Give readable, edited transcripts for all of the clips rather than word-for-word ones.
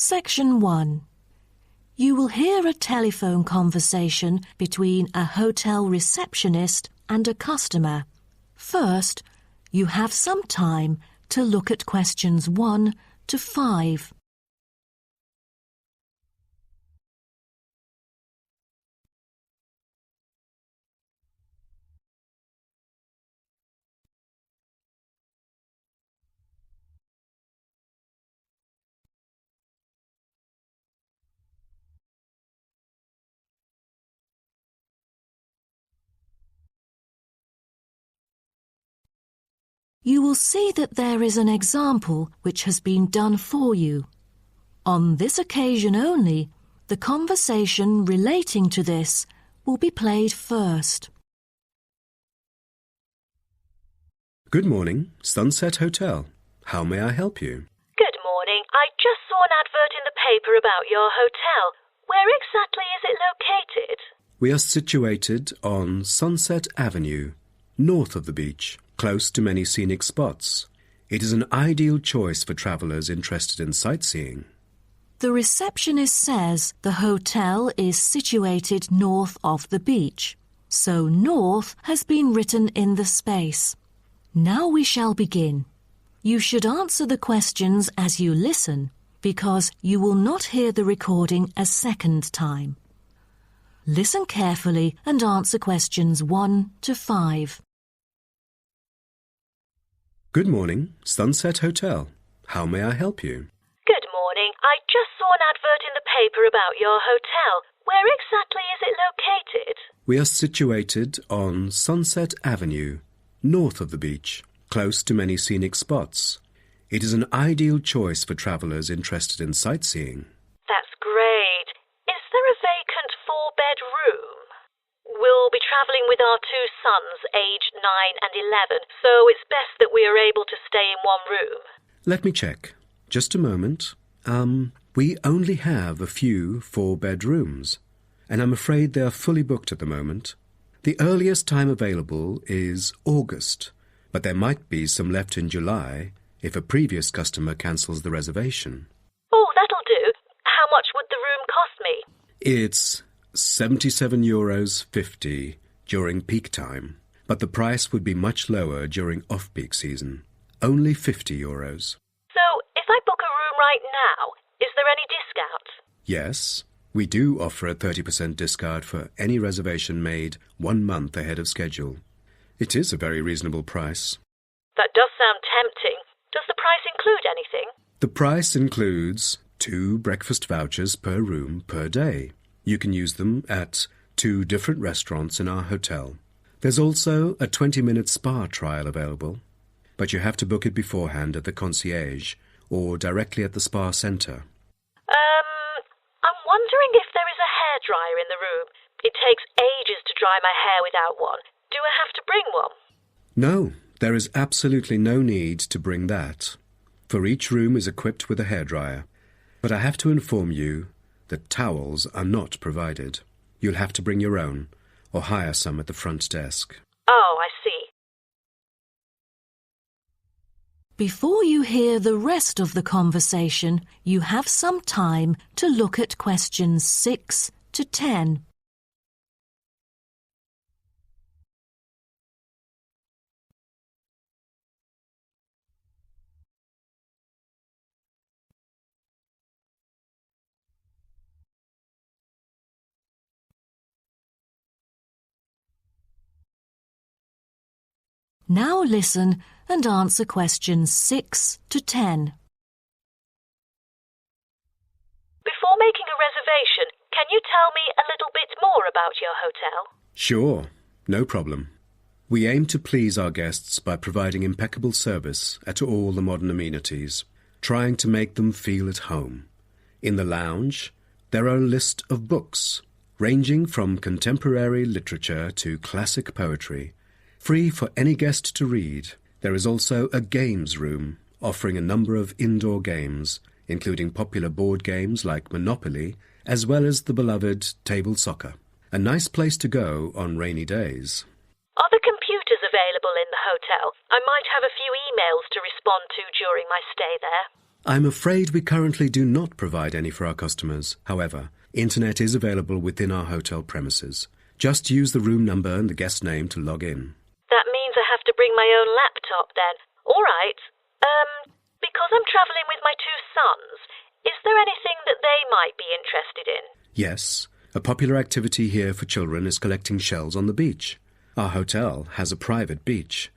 Section 1. You will hear a telephone conversation between a hotel receptionist and a customer. First, you have some time to look at questions 1 to 5. You will see that there is an example which has been done for you. On this occasion only, the conversation relating to this will be played first. Good morning, Sunset Hotel. How may I help you? Good morning. I just saw an advert in the paper about your hotel. Where exactly is it located? We are situated on Sunset Avenue, north of the beach, close to many scenic spots. It is an ideal choice for travellers interested in sightseeing. The receptionist says the hotel is situated north of the beach, so north has been written in the space. Now we shall begin. You should answer the questions as you listen, because you will not hear the recording a second time. Listen carefully and answer questions 1 to 5. Good morning, Sunset Hotel. How may I help you? Good morning. I just saw an advert in the paper about your hotel. Where exactly is it located? We are situated on Sunset Avenue, north of the beach, close to many scenic spots. It is an ideal choice for travellers interested in sightseeing. That's great. Is there a vacant 4-bed room? We'll be travelling with our 2 sons, aged 9 and 11, so it's best that we are able to stay in one room. Let me check. Just a moment. We only have a few 4-bed rooms, and I'm afraid they are fully booked at the moment. The earliest time available is August, but there might be some left in July if a previous customer cancels the reservation. Oh, that'll do. How much would the room cost me? It's €77.50 during peak time, but the price would be much lower during off-peak season. Only €50. So, if I book a room right now, is there any discount? Yes, we do offer a 30% discount for any reservation made 1 month ahead of schedule. It is a very reasonable price. That does sound tempting. Does the price include anything? The price includes 2 breakfast vouchers per room per day. You can use them at 2 different restaurants in our hotel. There's also a 20-minute spa trial available, but you have to book it beforehand at the concierge or directly at the spa centre. I'm wondering if there is a hairdryer in the room. It takes ages to dry my hair without one. Do I have to bring one? No, there is absolutely no need to bring that, for each room is equipped with a hairdryer. But I have to inform you that towels are not provided. You'll have to bring your own, or hire some at the front desk. Oh, I see. Before you hear the rest of the conversation, you have some time to look at questions 6 to 10. Now listen and answer questions 6 to 10. Before making a reservation, can you tell me a little bit more about your hotel? Sure, no problem. We aim to please our guests by providing impeccable service at all the modern amenities, trying to make them feel at home. In the lounge, there are a list of books, ranging from contemporary literature to classic poetry, free for any guest to read. There is also a games room, offering a number of indoor games, including popular board games like Monopoly, as well as the beloved table soccer. A nice place to go on rainy days. Are the computers available in the hotel? I might have a few emails to respond to during my stay there. I'm afraid we currently do not provide any for our customers. However, internet is available within our hotel premises. Just use the room number and the guest name to log in. That means I have to bring my own laptop then. All right. Because I'm travelling with my two sons, is there anything that they might be interested in? Yes, a popular activity here for children is collecting shells on the beach. Our hotel has a private beach.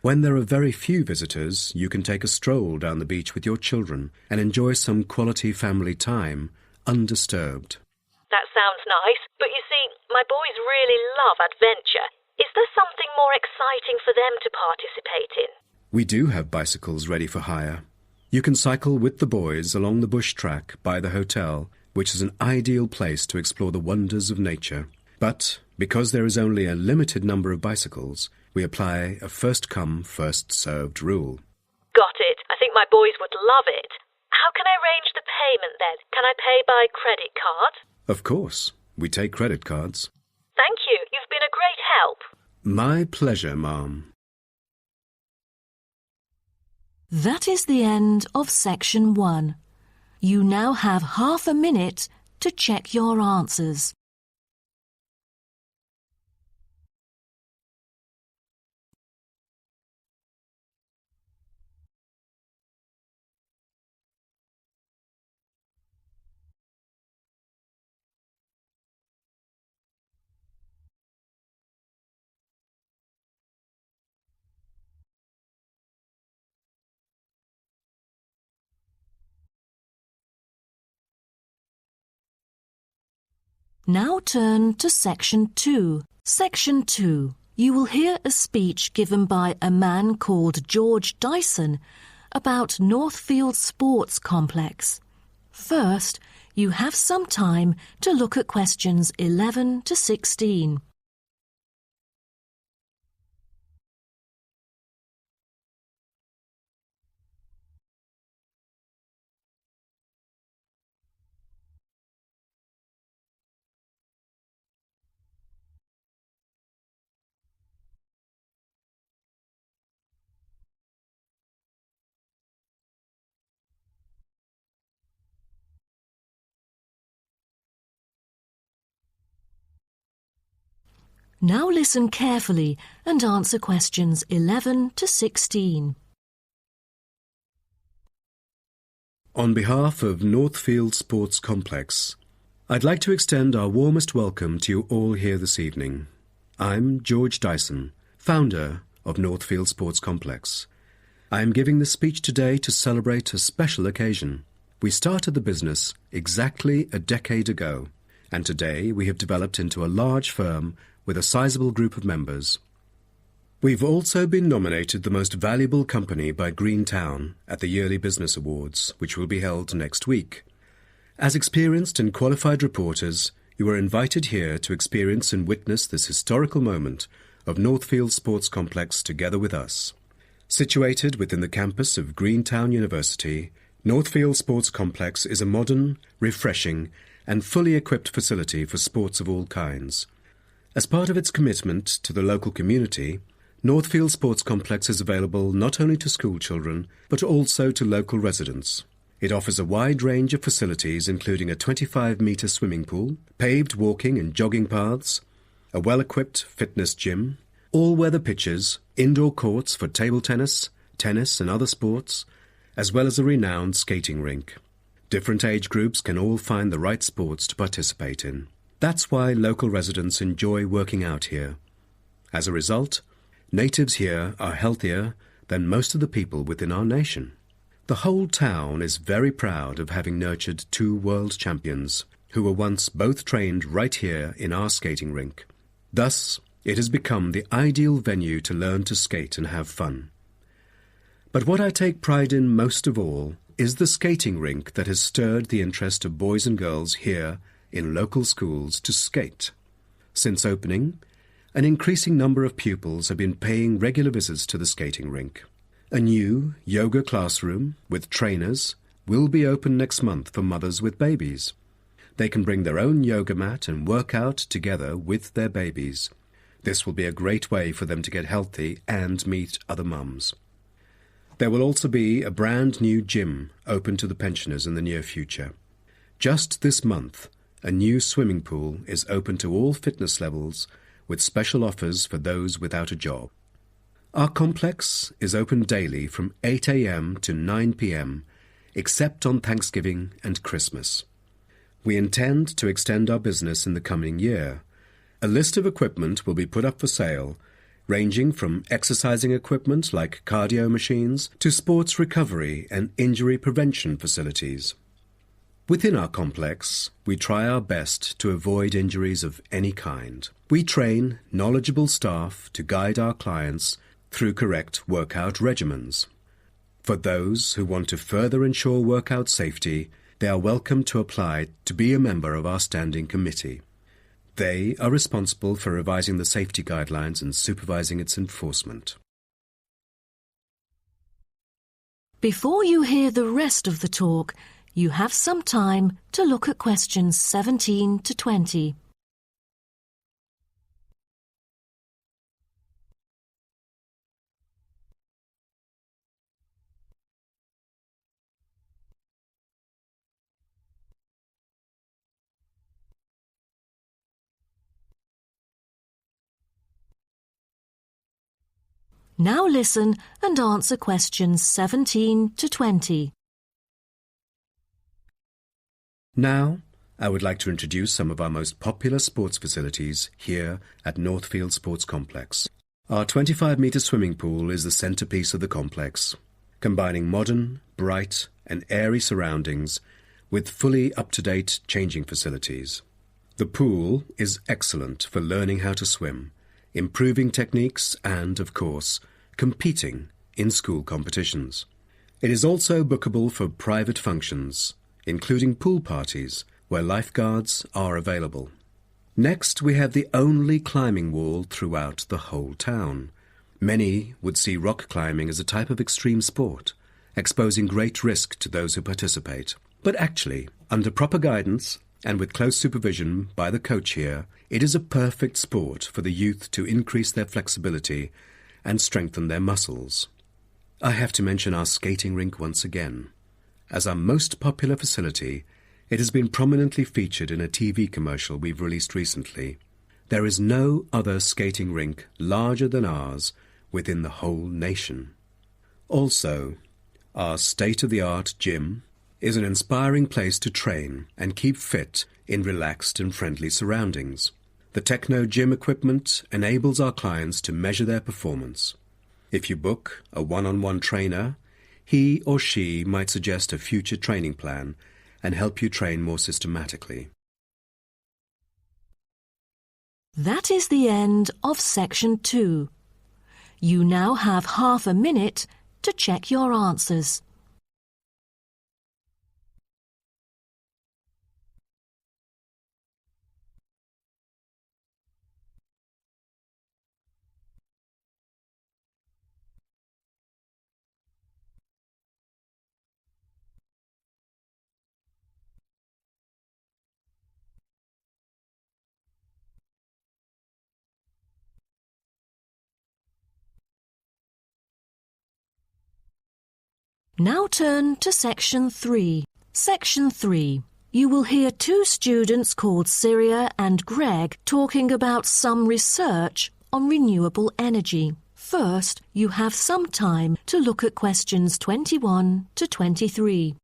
When there are very few visitors, you can take a stroll down the beach with your children and enjoy some quality family time, undisturbed. That sounds nice, but you see, my boys really love adventure. Is there something more exciting for them to participate in? We do have bicycles ready for hire. You can cycle with the boys along the bush track by the hotel, which is an ideal place to explore the wonders of nature. But because there is only a limited number of bicycles, we apply a first-come, first-served rule. Got it. I think my boys would love it. How can I arrange the payment then? Can I pay by credit card? Of course. We take credit cards. Thank you. You've been a great help. My pleasure, ma'am. That is the end of section 1. You now have half a minute to check your answers. Now turn to Section 2. Section 2. You will hear a speech given by a man called George Dyson about Northfield Sports Complex. First, you have some time to look at questions 11 to 16. Now listen carefully and answer questions 11 to 16. On behalf of Northfield Sports Complex, I'd like to extend our warmest welcome to you all here this evening. I'm George Dyson, founder of Northfield Sports Complex. I am giving this speech today to celebrate a special occasion. We started the business exactly a decade ago, and today we have developed into a large firm with a sizable group of members. We've also been nominated the most valuable company by Greentown at the Yearly Business Awards, which will be held next week. As experienced and qualified reporters, you are invited here to experience and witness this historical moment of Northfield Sports Complex together with us. Situated within the campus of Greentown University, Northfield Sports Complex is a modern, refreshing, and fully equipped facility for sports of all kinds. As part of its commitment to the local community, Northfield Sports Complex is available not only to school children, but also to local residents. It offers a wide range of facilities including a 25-metre swimming pool, paved walking and jogging paths, a well-equipped fitness gym, all-weather pitches, indoor courts for table tennis, tennis and other sports, as well as a renowned skating rink. Different age groups can all find the right sports to participate in. That's why local residents enjoy working out here. As a result, natives here are healthier than most of the people within our nation. The whole town is very proud of having nurtured two world champions who were once both trained right here in our skating rink. Thus, it has become the ideal venue to learn to skate and have fun. But what I take pride in most of all is the skating rink that has stirred the interest of boys and girls here in local schools to skate. Since opening, an increasing number of pupils have been paying regular visits to the skating rink. A new yoga classroom with trainers will be open next month for mothers with babies. They can bring their own yoga mat and work out together with their babies. This will be a great way for them to get healthy and meet other mums. There will also be a brand new gym open to the pensioners in the near future. Just this month, a new swimming pool is open to all fitness levels with special offers for those without a job. Our complex is open daily from 8 a.m. to 9 p.m, except on Thanksgiving and Christmas. We intend to extend our business in the coming year. A list of equipment will be put up for sale, ranging from exercising equipment like cardio machines to sports recovery and injury prevention facilities. Within our complex, we try our best to avoid injuries of any kind. We train knowledgeable staff to guide our clients through correct workout regimens. For those who want to further ensure workout safety, they are welcome to apply to be a member of our standing committee. They are responsible for revising the safety guidelines and supervising its enforcement. Before you hear the rest of the talk, you have some time to look at questions 17 to 20. Now listen and answer questions 17 to 20. Now, I would like to introduce some of our most popular sports facilities here at Northfield Sports Complex. Our 25-metre swimming pool is the centrepiece of the complex, combining modern, bright and airy surroundings with fully up-to-date changing facilities. The pool is excellent for learning how to swim, improving techniques and, of course, competing in school competitions. It is also bookable for private functions, including pool parties where lifeguards are available. Next, we have the only climbing wall throughout the whole town. Many would see rock climbing as a type of extreme sport, exposing great risk to those who participate. But actually, under proper guidance and with close supervision by the coach here, it is a perfect sport for the youth to increase their flexibility and strengthen their muscles. I have to mention our skating rink once again. As our most popular facility, it has been prominently featured in a TV commercial we've released recently. There is no other skating rink larger than ours within the whole nation. Also, our state-of-the-art gym is an inspiring place to train and keep fit in relaxed and friendly surroundings. The Techno gym equipment enables our clients to measure their performance. If you book a one-on-one trainer, he or she might suggest a future training plan and help you train more systematically. That is the end of section 2. You now have half a minute to check your answers. Now turn to section 3. Section 3. You will hear two students called Syria and Greg talking about some research on renewable energy. First, you have some time to look at questions 21 to 23.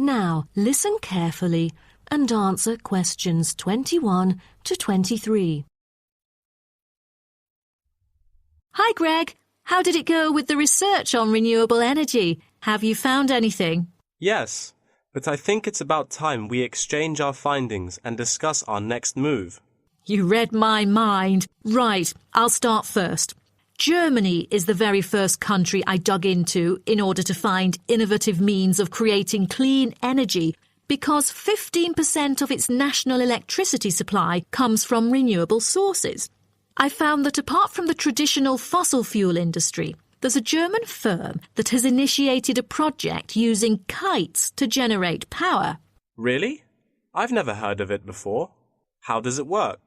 Now, listen carefully and answer questions 21 to 23. Hi, Greg. How did it go with the research on renewable energy? Have you found anything? Yes, but I think it's about time we exchange our findings and discuss our next move. You read my mind. Right, I'll start first. Germany is the very first country I dug into in order to find innovative means of creating clean energy, because 15% of its national electricity supply comes from renewable sources. I found that apart from the traditional fossil fuel industry, there's a German firm that has initiated a project using kites to generate power. Really? I've never heard of it before. How does it work?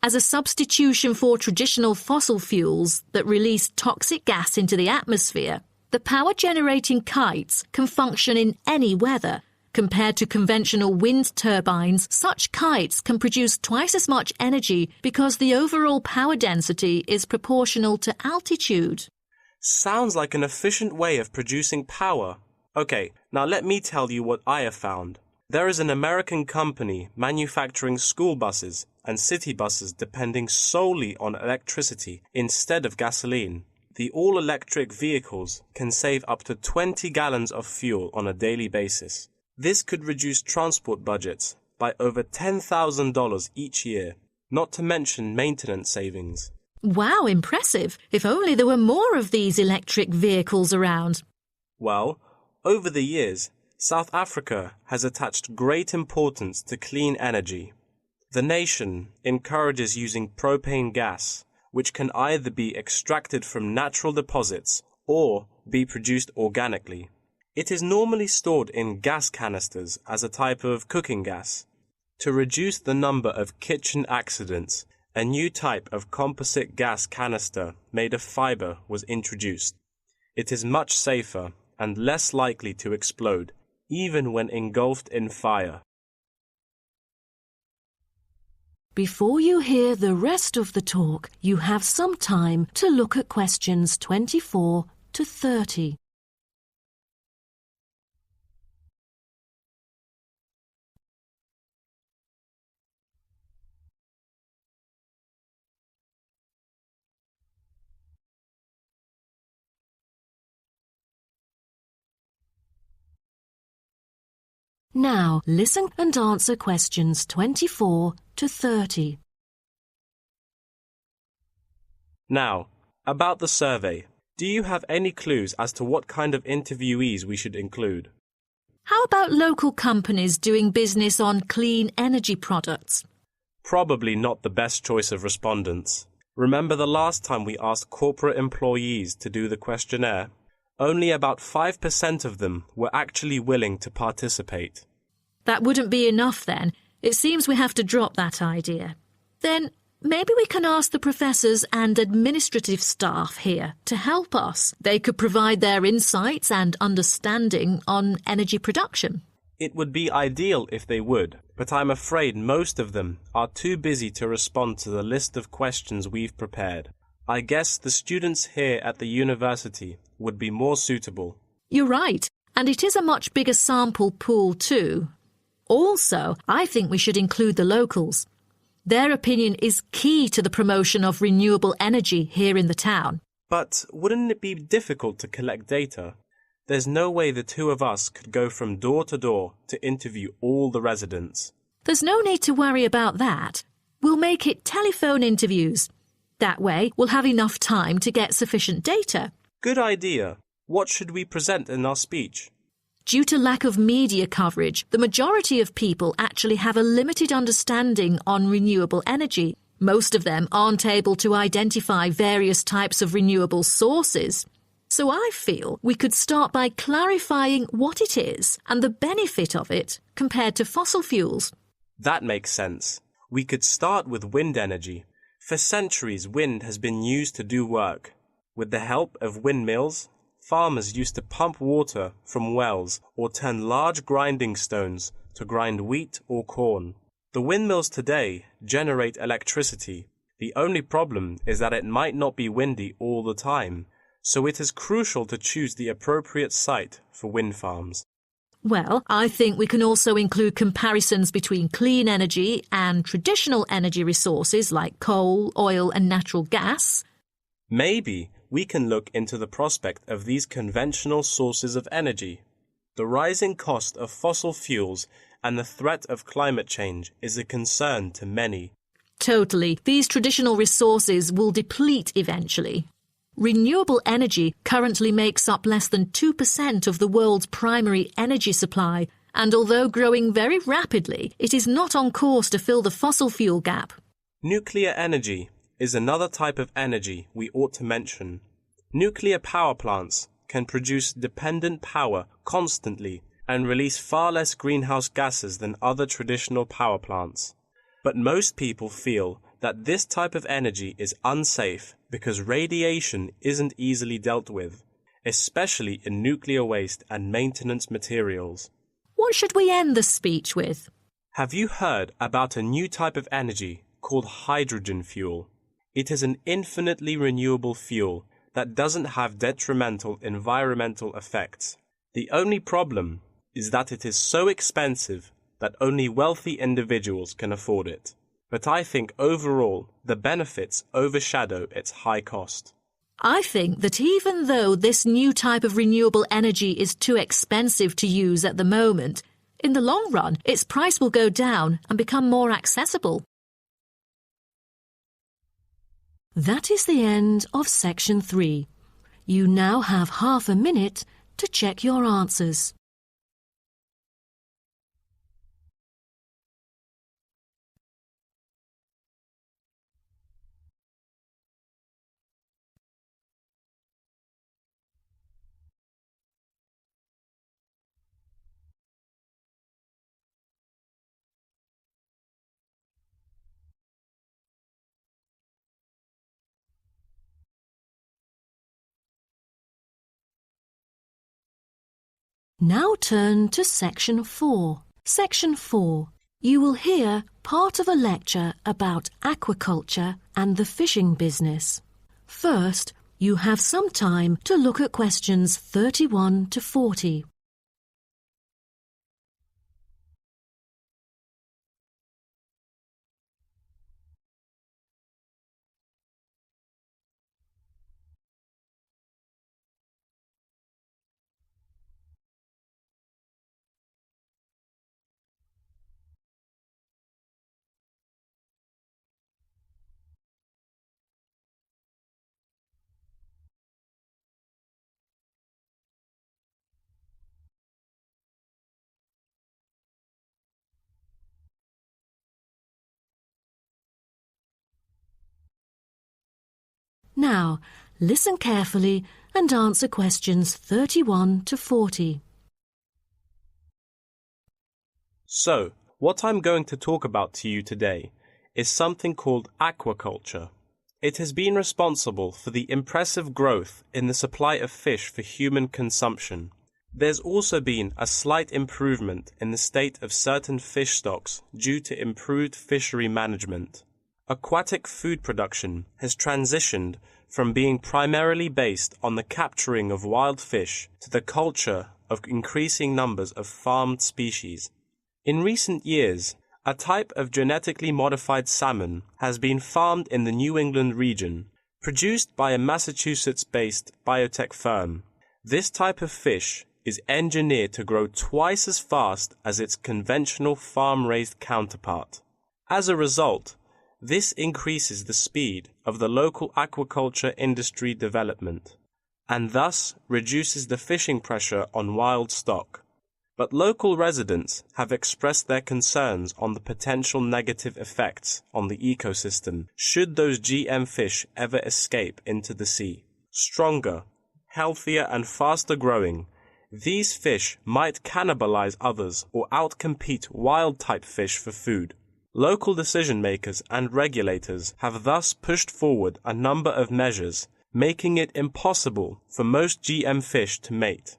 As a substitution for traditional fossil fuels that release toxic gas into the atmosphere, the power-generating kites can function in any weather. Compared to conventional wind turbines, such kites can produce twice as much energy because the overall power density is proportional to altitude. Sounds like an efficient way of producing power. Okay, now let me tell you what I have found. There is an American company manufacturing school buses and city buses depending solely on electricity instead of gasoline. The all-electric vehicles can save up to 20 gallons of fuel on a daily basis. This could reduce transport budgets by over $10,000 each year, not to mention maintenance savings. Wow, impressive. If only there were more of these electric vehicles around. Well, over the years, South Africa has attached great importance to clean energy. The nation encourages using propane gas, which can either be extracted from natural deposits or be produced organically. It is normally stored in gas canisters as a type of cooking gas. To reduce the number of kitchen accidents, a new type of composite gas canister made of fiber was introduced. It is much safer and less likely to explode, even when engulfed in fire. Before you hear the rest of the talk, you have some time to look at questions 24 to 30. Now, listen and answer questions 24 to 30. Now, about the survey. Do you have any clues as to what kind of interviewees we should include? How about local companies doing business on clean energy products? Probably not the best choice of respondents. Remember the last time we asked corporate employees to do the questionnaire? Only about 5% of them were actually willing to participate. That wouldn't be enough then. It seems we have to drop that idea. Then maybe we can ask the professors and administrative staff here to help us. They could provide their insights and understanding on energy production. It would be ideal if they would, but I'm afraid most of them are too busy to respond to the list of questions we've prepared. I guess the students here at the university would be more suitable. You're right, and it is a much bigger sample pool too. Also, I think we should include the locals. Their opinion is key to the promotion of renewable energy here in the town. But wouldn't it be difficult to collect data? There's no way the two of us could go from door to door to interview all the residents. There's no need to worry about that. We'll make it telephone interviews. That way, we'll have enough time to get sufficient data. Good idea. What should we present in our speech? Due to lack of media coverage, the majority of people actually have a limited understanding on renewable energy. Most of them aren't able to identify various types of renewable sources. So I feel we could start by clarifying what it is and the benefit of it compared to fossil fuels. That makes sense. We could start with wind energy. For centuries, wind has been used to do work. With the help of windmills, farmers used to pump water from wells or turn large grinding stones to grind wheat or corn. The windmills today generate electricity. The only problem is that it might not be windy all the time, so it is crucial to choose the appropriate site for wind farms. Well, I think we can also include comparisons between clean energy and traditional energy resources like coal, oil and natural gas. Maybe we can look into the prospect of these conventional sources of energy. The rising cost of fossil fuels and the threat of climate change is a concern to many. Totally. These traditional resources will deplete eventually. Renewable energy currently makes up less than 2% of the world's primary energy supply, and although growing very rapidly, it is not on course to fill the fossil fuel gap. Nuclear energy is another type of energy we ought to mention. Nuclear power plants can produce dependent power constantly and release far less greenhouse gases than other traditional power plants. But most people feel that this type of energy is unsafe because radiation isn't easily dealt with, especially in nuclear waste and maintenance materials. What should we end the speech with? Have you heard about a new type of energy called hydrogen fuel? It is an infinitely renewable fuel that doesn't have detrimental environmental effects. The only problem is that it is so expensive that only wealthy individuals can afford it. But I think overall the benefits overshadow its high cost. I think that even though this new type of renewable energy is too expensive to use at the moment, in the long run its price will go down and become more accessible. That is the end of section 3. You now have half a minute to check your answers. Now turn to Section 4. Section 4. You will hear part of a lecture about aquaculture and the fishing business. First, you have some time to look at questions 31 to 40. Now, listen carefully and answer questions 31 to 40. So, what I'm going to talk about to you today is something called aquaculture. It has been responsible for the impressive growth in the supply of fish for human consumption. There's also been a slight improvement in the state of certain fish stocks due to improved fishery management. Aquatic food production has transitioned from being primarily based on the capturing of wild fish to the culture of increasing numbers of farmed species. In recent years, a type of genetically modified salmon has been farmed in the New England region, produced by a Massachusetts-based biotech firm. This type of fish is engineered to grow twice as fast as its conventional farm-raised counterpart. As a result, this increases the speed of the local aquaculture industry development, and thus reduces the fishing pressure on wild stock. But local residents have expressed their concerns on the potential negative effects on the ecosystem should those GM fish ever escape into the sea. Stronger, healthier and faster growing, these fish might cannibalize others or outcompete wild-type fish for food. Local decision-makers and regulators have thus pushed forward a number of measures, making it impossible for most GM fish to mate.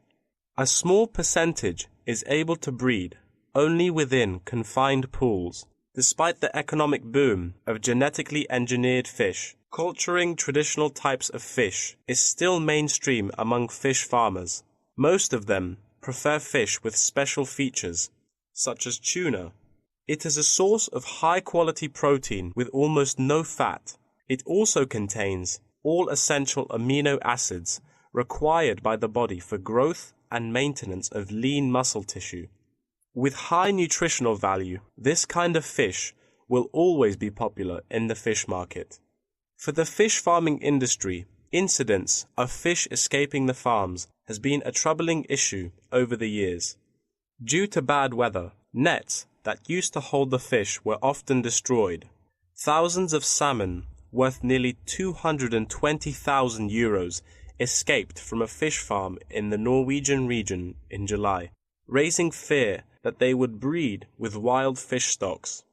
A small percentage is able to breed only within confined pools. Despite the economic boom of genetically engineered fish, culturing traditional types of fish is still mainstream among fish farmers. Most of them prefer fish with special features, such as tuna. It is a source of high-quality protein with almost no fat. It also contains all essential amino acids required by the body for growth and maintenance of lean muscle tissue. With high nutritional value, this kind of fish will always be popular in the fish market. For the fish farming industry, Incidents of fish escaping the farms has been a troubling issue over the years. Due to bad weather, nets that used to hold the fish were often destroyed. Thousands of salmon, worth nearly €220,000, escaped from a fish farm in the Norwegian region in July, raising fear that they would breed with wild fish stocks.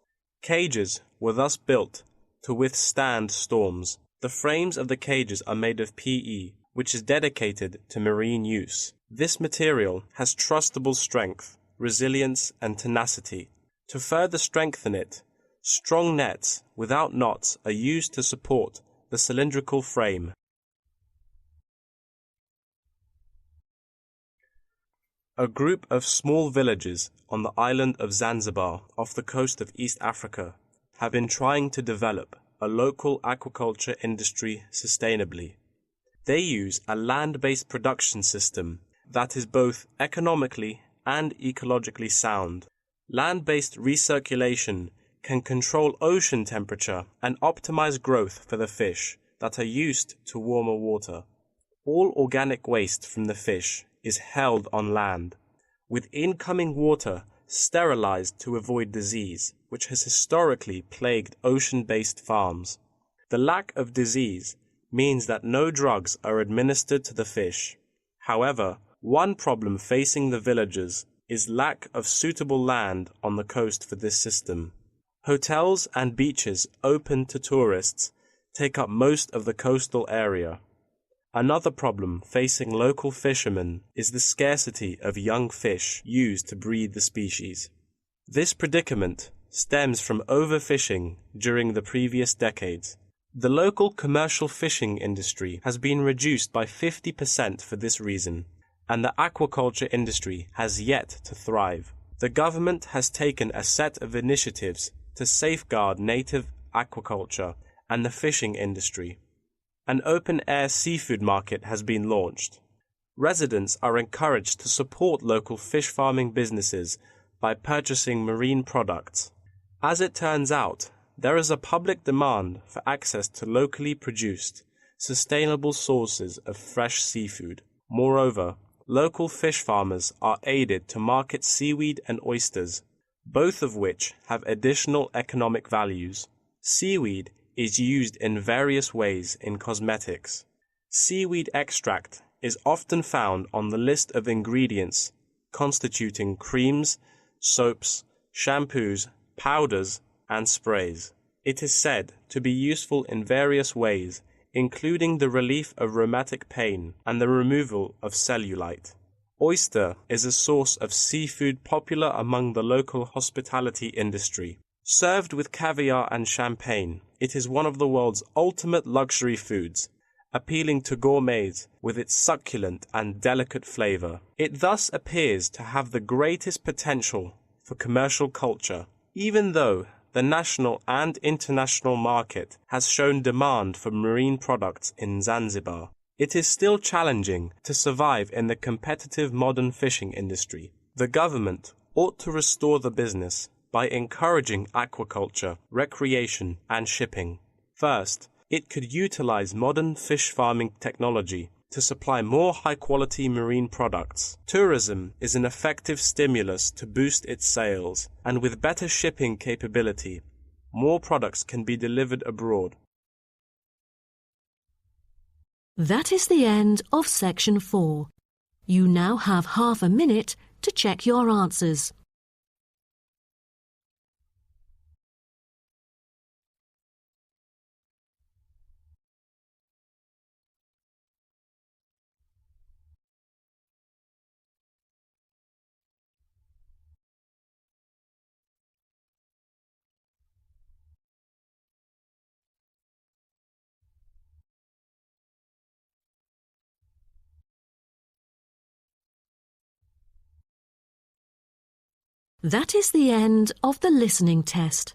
Cages were thus built to withstand storms. The frames of the cages are made of PE, which is dedicated to marine use. This material has trustable strength, resilience, and tenacity. To further strengthen it, strong nets without knots are used to support the cylindrical frame. A group of small villages on the island of Zanzibar off the coast of East Africa have been trying to develop a local aquaculture industry sustainably. They use a land-based production system that is both economically and ecologically sound. Land-based recirculation can control ocean temperature and optimize growth for the fish that are used to warmer water. All organic waste from the fish is held on land, with incoming water sterilized to avoid disease, which has historically plagued ocean-based farms. The lack of disease means that no drugs are administered to the fish. However, one problem facing the villagers is lack of suitable land on the coast for this system. Hotels and beaches open to tourists take up most of the coastal area. Another problem facing local fishermen is the scarcity of young fish used to breed the species. This predicament stems from overfishing during the previous decades. The local commercial fishing industry has been reduced by 50% for this reason, and the aquaculture industry has yet to thrive. The government has taken a set of initiatives to safeguard native aquaculture and the fishing industry. An open-air seafood market has been launched. Residents are encouraged to support local fish farming businesses by purchasing marine products. As it turns out, there is a public demand for access to locally produced, sustainable sources of fresh seafood. Moreover, local fish farmers are aided to market seaweed and oysters, both of which have additional economic values. Seaweed is used in various ways in cosmetics. Seaweed extract is often found on the list of ingredients constituting creams, soaps, shampoos, powders, and sprays. It is said to be useful in various ways, including the relief of rheumatic pain and the removal of cellulite. Oyster is a source of seafood popular among the local hospitality industry. Served with caviar and champagne, it is one of the world's ultimate luxury foods, appealing to gourmets with its succulent and delicate flavor. It thus appears to have the greatest potential for commercial culture, even though the national and international market has shown demand for marine products in Zanzibar. It is still challenging to survive in the competitive modern fishing industry. The government ought to restore the business by encouraging aquaculture, recreation, and shipping. First, it could utilize modern fish farming technology to supply more high-quality marine products. Tourism is an effective stimulus to boost its sales, and with better shipping capability, more products can be delivered abroad. That is the end of section 4. You now have half a minute to check your answers. That is the end of the listening test.